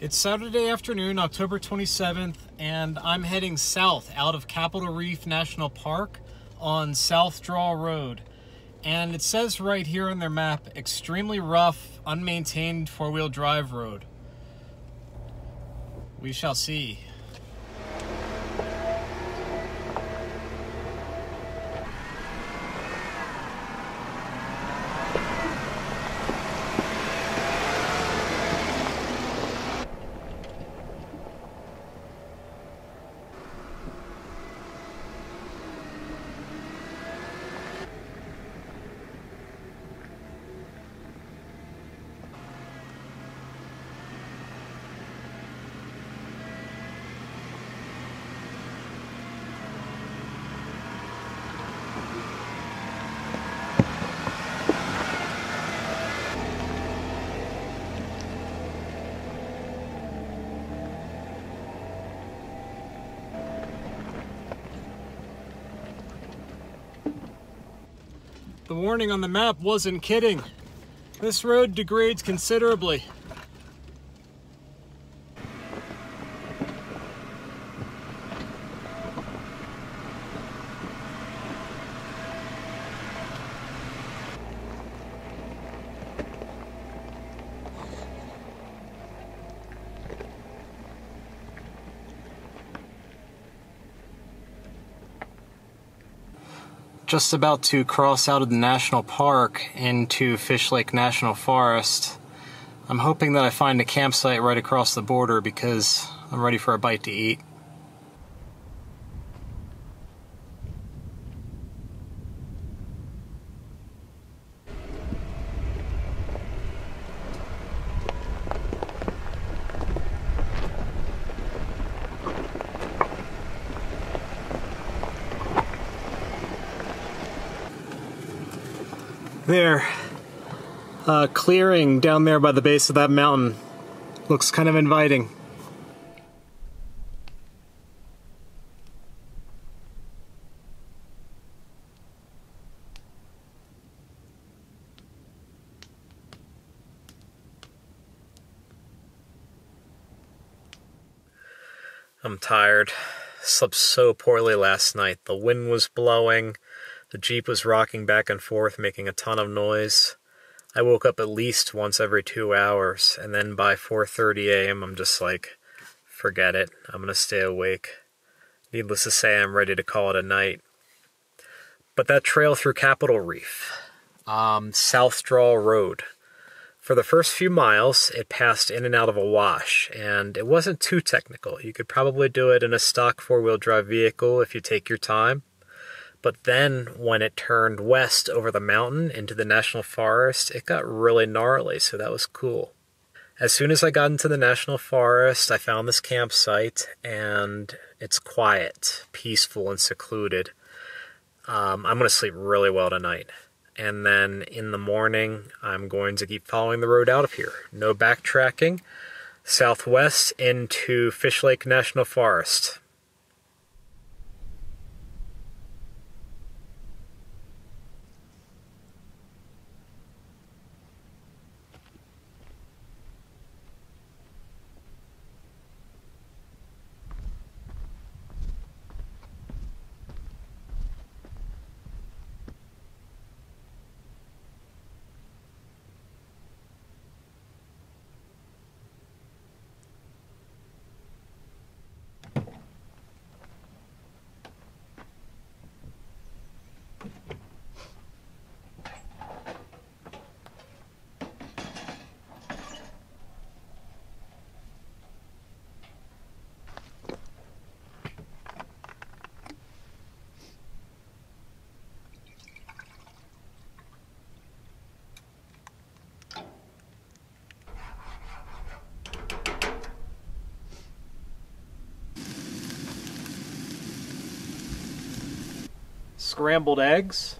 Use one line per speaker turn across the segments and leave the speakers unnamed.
It's Saturday afternoon, October 27th, and I'm heading south out of Capitol Reef National Park on South Draw Road. And it says right here on their map, extremely rough, unmaintained four-wheel drive road. We shall see. The warning on the map wasn't kidding. This road degrades considerably. Just about to cross out of the national park into Fish Lake National Forest. I'm hoping that I find a campsite right across the border because I'm ready for a bite to eat. There, clearing down there by the base of that mountain. Looks kind of inviting. I'm tired. Slept so poorly last night. The wind was blowing. The Jeep was rocking back and forth, making a ton of noise. I woke up at least once every 2 hours, and then by 4:30 a.m. I'm just like, forget it, I'm gonna stay awake. Needless to say, I'm ready to call it a night. But that trail through Capitol Reef, South Draw Road, for the first few miles, it passed in and out of a wash, and it wasn't too technical. You could probably do it in a stock four-wheel drive vehicle if you take your time. But then, when it turned west over the mountain into the national forest, it got really gnarly, so that was cool. As soon as I got into the national forest, I found this campsite, and it's quiet, peaceful, and secluded. I'm going to sleep really well tonight. And then in the morning, I'm going to keep following the road out of here. No backtracking. Southwest into Fish Lake National Forest. Scrambled eggs,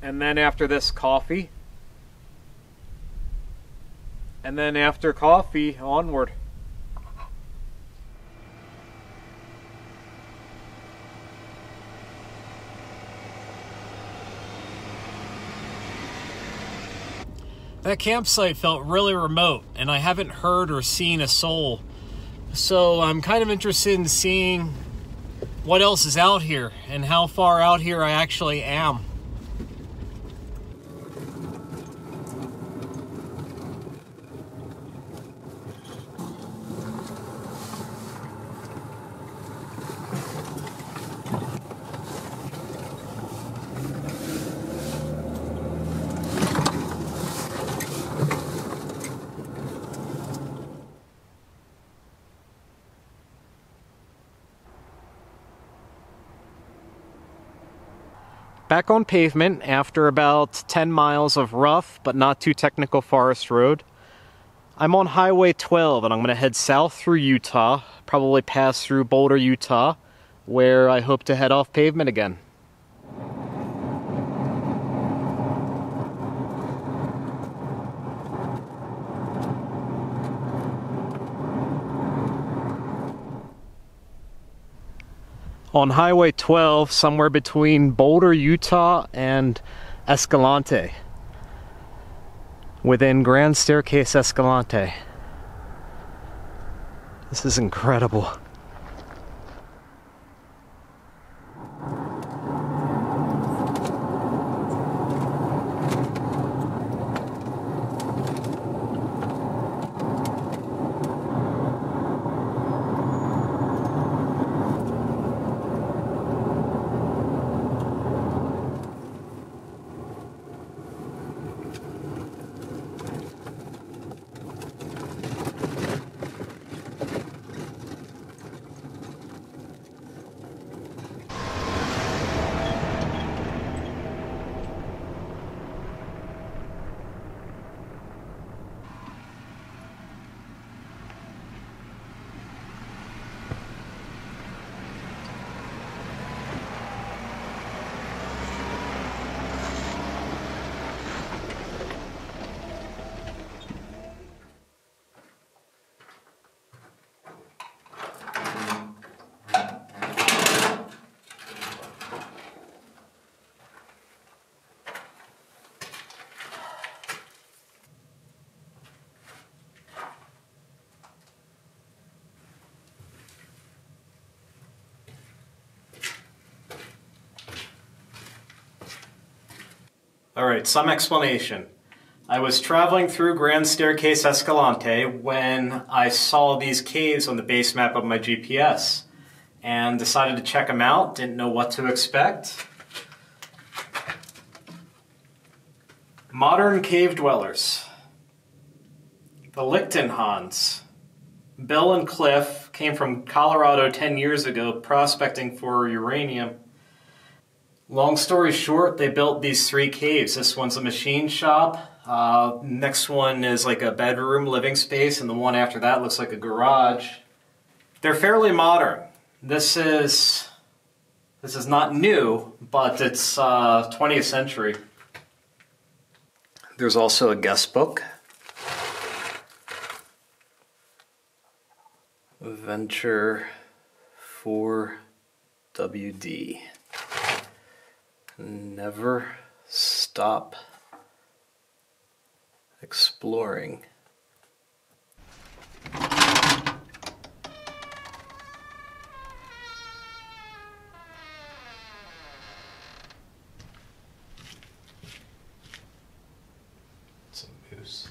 and then after this, coffee. And then after coffee, onward. That campsite felt really remote, and I haven't heard or seen a soul So I'm kind of interested in seeing what else is out here and how far out here I actually am. Back on pavement after about 10 miles of rough but not too technical forest road. I'm on Highway 12 and I'm going to head south through Utah, probably pass through Boulder, Utah, where I hope to head off pavement again. On Highway 12, somewhere between Boulder, Utah and Escalante, within Grand Staircase-Escalante. This is incredible. Alright, some explanation. I was traveling through Grand Staircase-Escalante when I saw these caves on the base map of my GPS and decided to check them out, didn't know what to expect. Modern cave dwellers. The Lichtenhans. Bill and Cliff came from Colorado 10 years ago prospecting for uranium. Long story short, they built these 3 caves. This one's a machine shop. Next one is like a bedroom living space, and the one after that looks like a garage. They're fairly modern. This is not new, but it's 20th century. There's also a guest book. Venture 4WD. Never stop exploring. It's a moose.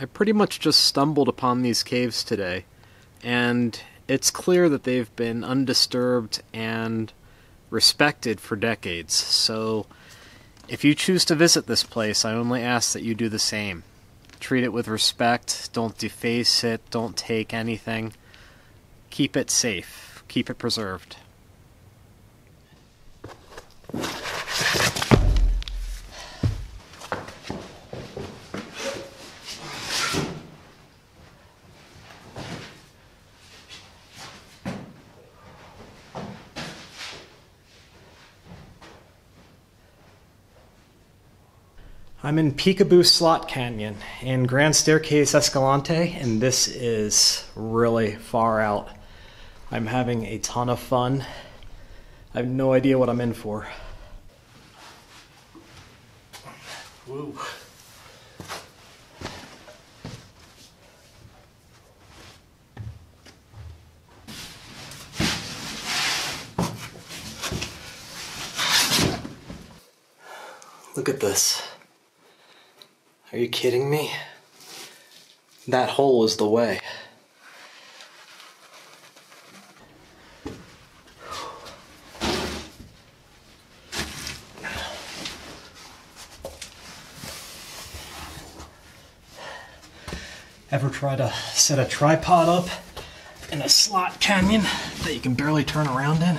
I pretty much just stumbled upon these caves today, and it's clear that they've been undisturbed and respected for decades. So if you choose to visit this place, I only ask that you do the same. Treat it with respect, don't deface it, don't take anything. Keep it safe. keep it preserved. I'm in Peekaboo Slot Canyon in Grand Staircase-Escalante, and this is really far out. I'm having a ton of fun. I have no idea what I'm in for. Woo. Look at this. Are you kidding me? That hole is the way. Ever try to set a tripod up in a slot canyon that you can barely turn around in?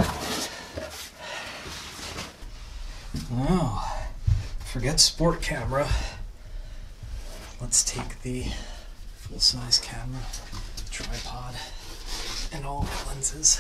Oh, forget sport camera. Let's take the full-size camera, tripod, and all my lenses.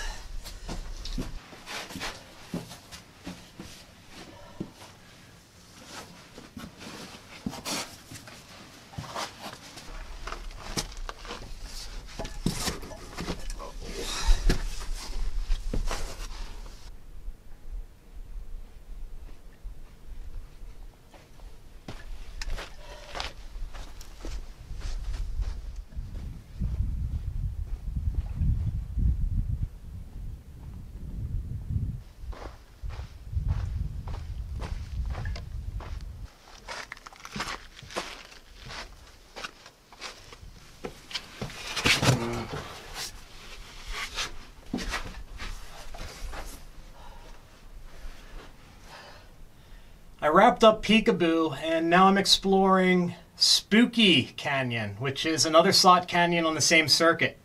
I wrapped up Peekaboo, and now I'm exploring Spooky Canyon, which is another slot canyon on the same circuit.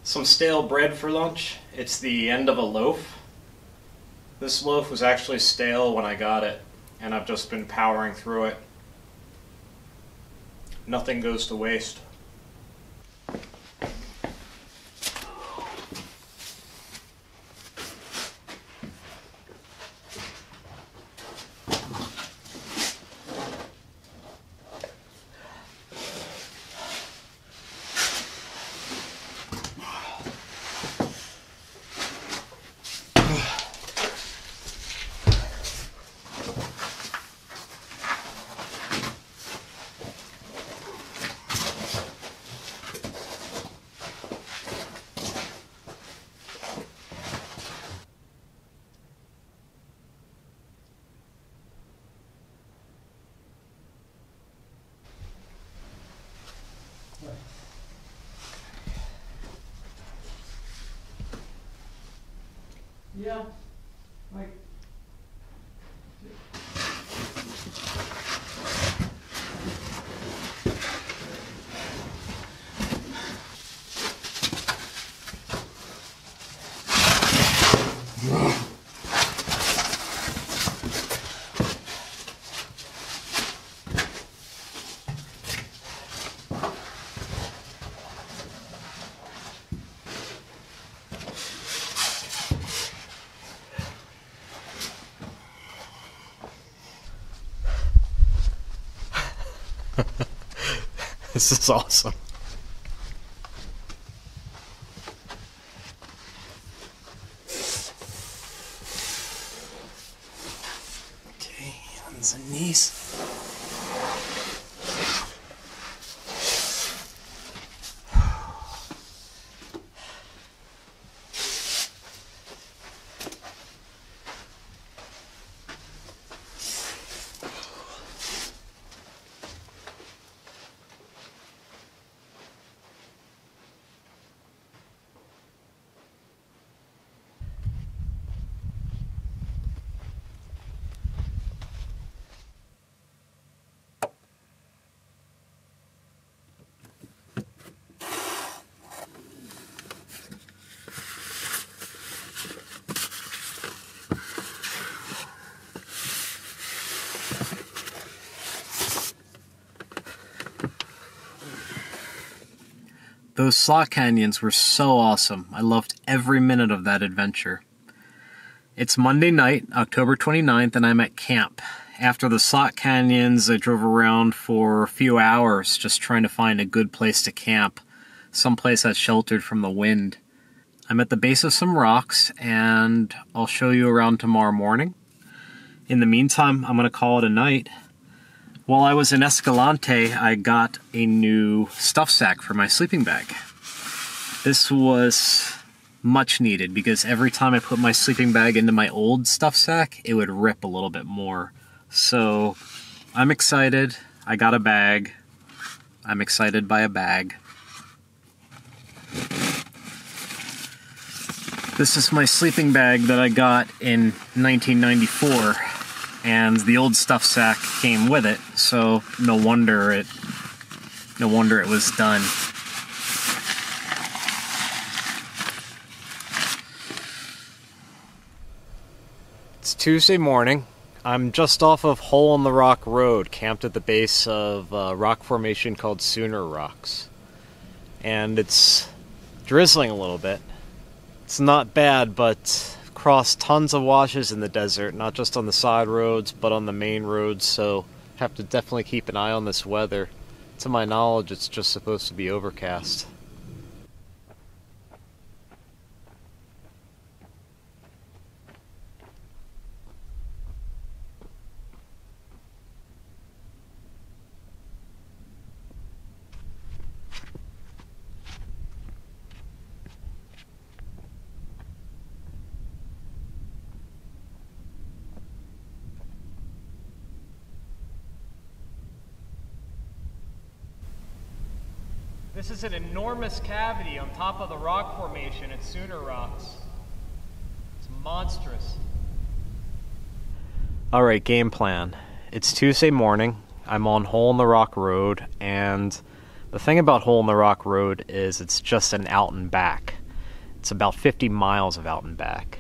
Some stale bread for lunch. It's the end of a loaf. This loaf was actually stale when I got it, and I've just been powering through it. Nothing goes to waste. Yeah, like... This is awesome. Okay, hands and knees. Those slot canyons were so awesome. I loved every minute of that adventure. It's Monday night, October 29th, and I'm at camp. After the slot canyons, I drove around for a few hours just trying to find a good place to camp, someplace that's sheltered from the wind. I'm at the base of some rocks, and I'll show you around tomorrow morning. In the meantime, I'm going to call it a night. While I was in Escalante, I got a new stuff sack for my sleeping bag. This was much needed because every time I put my sleeping bag into my old stuff sack, it would rip a little bit more. So I'm excited. I got a bag. I'm excited by a bag. This is my sleeping bag that I got in 1994, and the old stuff sack came with it, so no wonder it was done. It's Tuesday morning. I'm just off of Hole in the Rock Road, camped at the base of a rock formation called Sooner Rocks. And it's drizzling a little bit. It's not bad, but crossed tons of washes in the desert, not just on the side roads, but on the main roads, so have to definitely keep an eye on this weather. To my knowledge, it's just supposed to be overcast. This is an enormous cavity on top of the rock formation at Sooner Rocks. It's monstrous. Alright, game plan. It's Tuesday morning. I'm on Hole in the Rock Road, and the thing about Hole in the Rock Road is it's just an out and back. It's about 50 miles of out and back.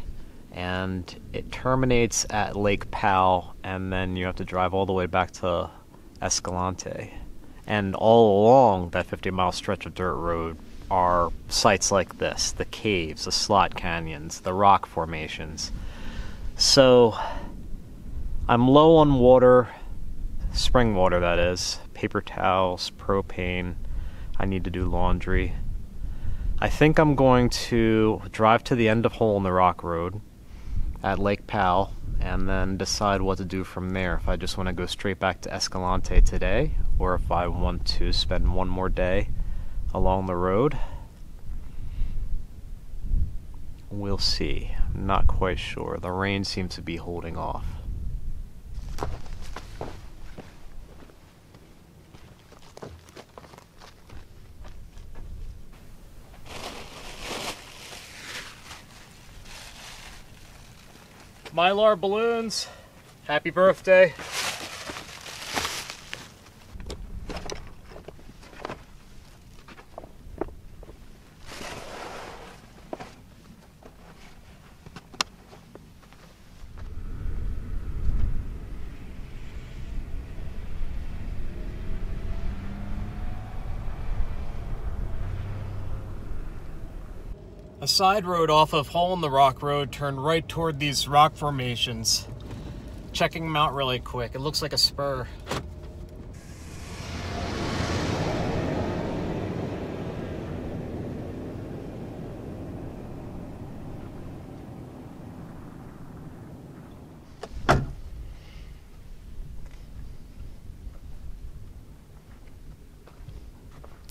And it terminates at Lake Powell, and then you have to drive all the way back to Escalante. And all along that 50-mile stretch of dirt road are sites like this, the caves, the slot canyons, the rock formations. So I'm low on water, spring water that is, paper towels, propane. I need to do laundry. I think I'm going to drive to the end of Hole in the Rock Road at Lake Powell and then decide what to do from there. If I just want to go straight back to Escalante today, or if I want to spend one more day along the road. We'll see. I'm not quite sure. The rain seems to be holding off. Mylar balloons, happy birthday. A side road off of Hole in the Rock Road turned right toward these rock formations. Checking them out really quick. It looks like a spur.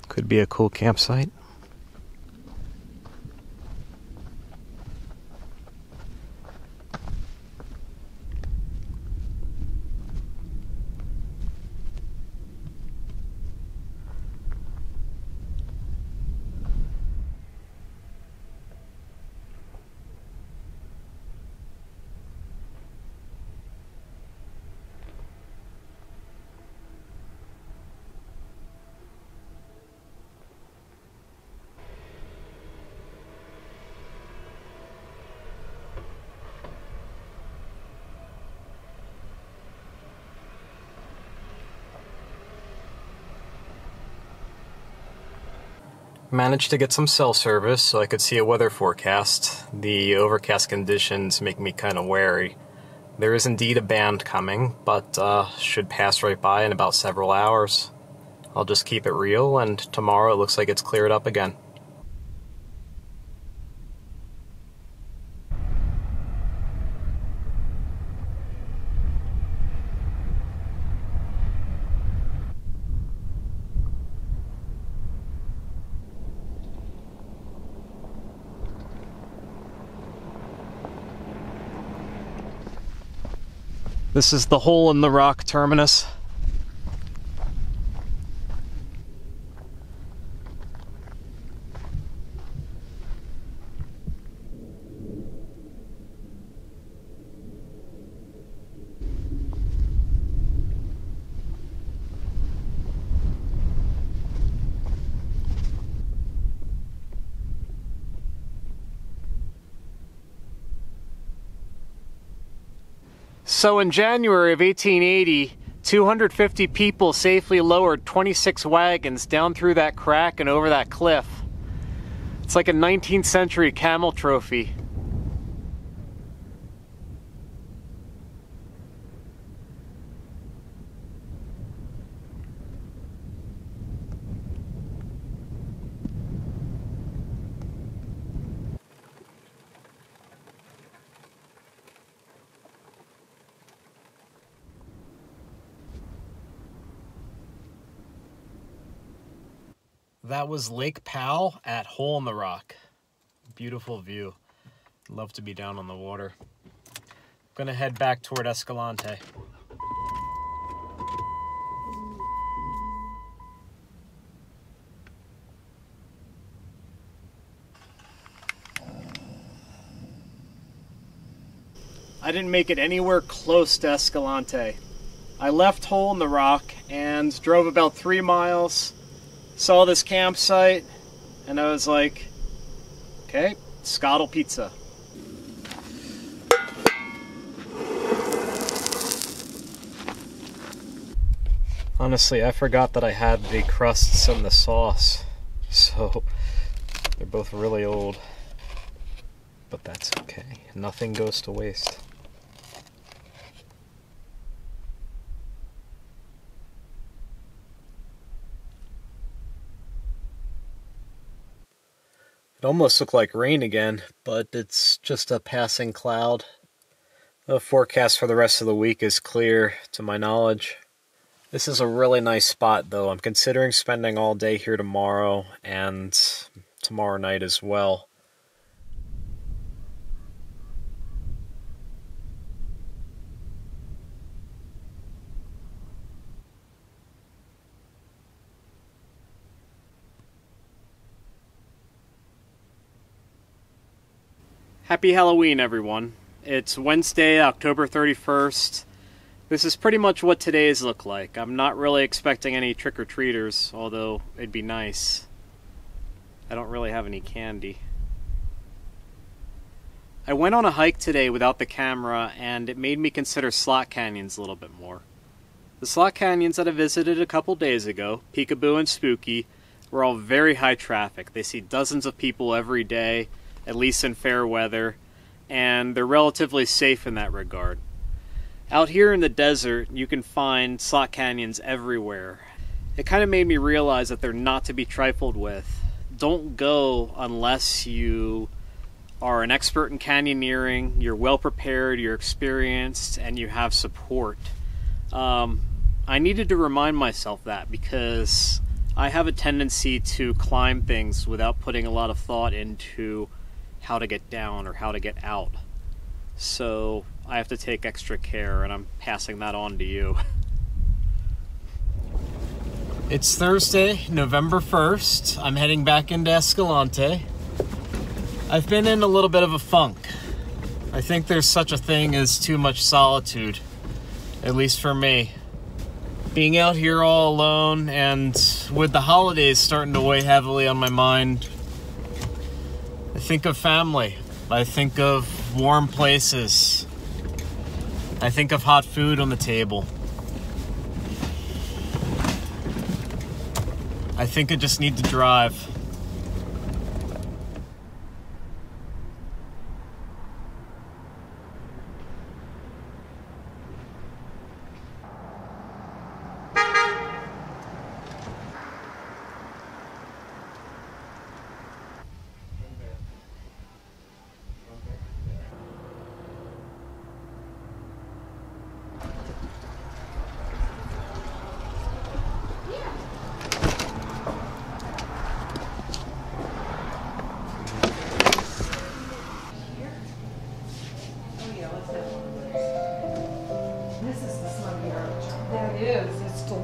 Could be a cool campsite. Managed to get some cell service so I could see a weather forecast. The overcast conditions make me kind of wary. There is indeed a band coming, but should pass right by in about several hours. I'll just keep it real, and tomorrow it looks like it's cleared up again. This is the hole in the rock terminus. So in January of 1880, 250 people safely lowered 26 wagons down through that crack and over that cliff. It's like a 19th century camel trophy. That was Lake Powell at Hole in the Rock. Beautiful view. Love to be down on the water. I'm gonna head back toward Escalante. I didn't make it anywhere close to Escalante. I left Hole in the Rock and drove about 3 miles, saw this campsite, and I was like, okay, Scottle Pizza. Honestly, I forgot that I had the crusts and the sauce, so they're both really old, but that's okay. Nothing goes to waste. It almost looked like rain again, but it's just a passing cloud. The forecast for the rest of the week is clear, to my knowledge. This is a really nice spot, though. I'm considering spending all day here tomorrow and tomorrow night as well. Happy Halloween, everyone. It's Wednesday, October 31st. This is pretty much what today's look like. I'm not really expecting any trick-or-treaters, although it'd be nice. I don't really have any candy. I went on a hike today without the camera, and it made me consider slot canyons a little bit more. The slot canyons that I visited a couple days ago, Peekaboo and Spooky, were all very high traffic. They see dozens of people every day, at least in fair weather, and they're relatively safe in that regard. Out here in the desert, you can find slot canyons everywhere. It kind of made me realize that they're not to be trifled with. Don't go unless you are an expert in canyoneering, you're well prepared, you're experienced, and you have support. I needed to remind myself that because I have a tendency to climb things without putting a lot of thought into how to get down or how to get out. So I have to take extra care, and I'm passing that on to you. It's Thursday, November 1st. I'm heading back into Escalante. I've been in a little bit of a funk. I think there's such a thing as too much solitude, at least for me. Being out here all alone, and with the holidays starting to weigh heavily on my mind, I think of family. I think of warm places. I think of hot food on the table. I think I just need to drive.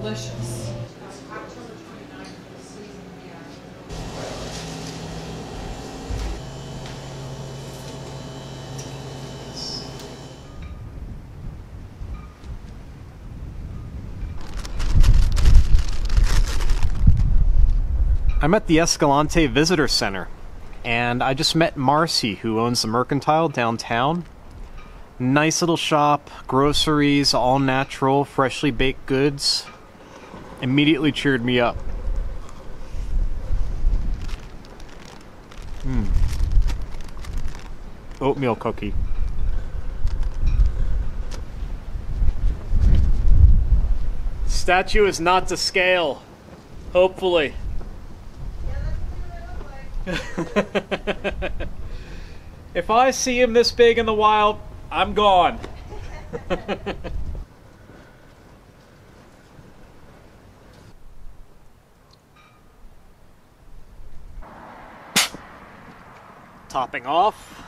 delicious.
I'm at the Escalante Visitor Center, and I just met Marcy, who owns the Mercantile downtown. Nice little shop, groceries, all natural, freshly baked goods. Immediately cheered me up. Oatmeal cookie. Statue is not to scale, hopefully. If I see him this big in the wild, I'm gone. Topping off.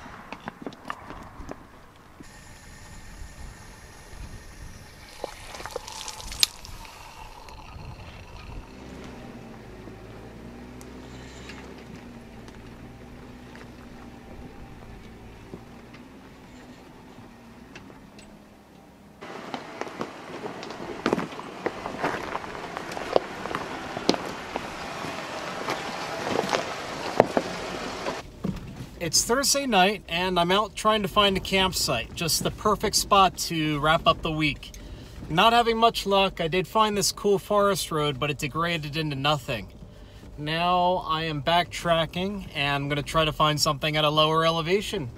It's Thursday night, and I'm out trying to find a campsite. Just the perfect spot to wrap up the week. Not having much luck. I did find this cool forest road, but it degraded into nothing. Now I am backtracking, and I'm going to try to find something at a lower elevation.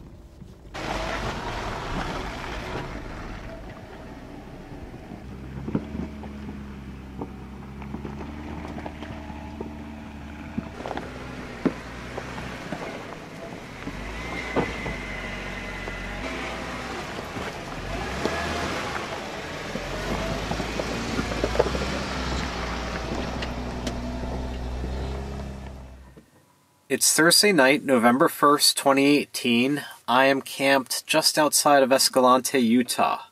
It's Thursday night, November 1st, 2018. I am camped just outside of Escalante, Utah.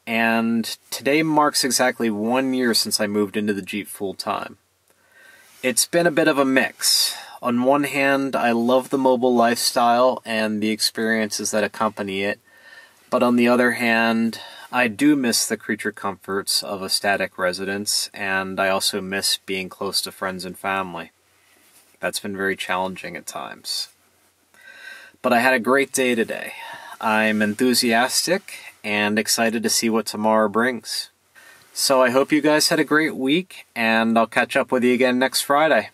And today marks exactly 1 year since I moved into the Jeep full-time. It's been a bit of a mix. On one hand, I love the mobile lifestyle and the experiences that accompany it. But on the other hand, I do miss the creature comforts of a static residence, and I also miss being close to friends and family. That's been very challenging at times. But I had a great day today. I'm enthusiastic and excited to see what tomorrow brings. So I hope you guys had a great week, and I'll catch up with you again next Friday.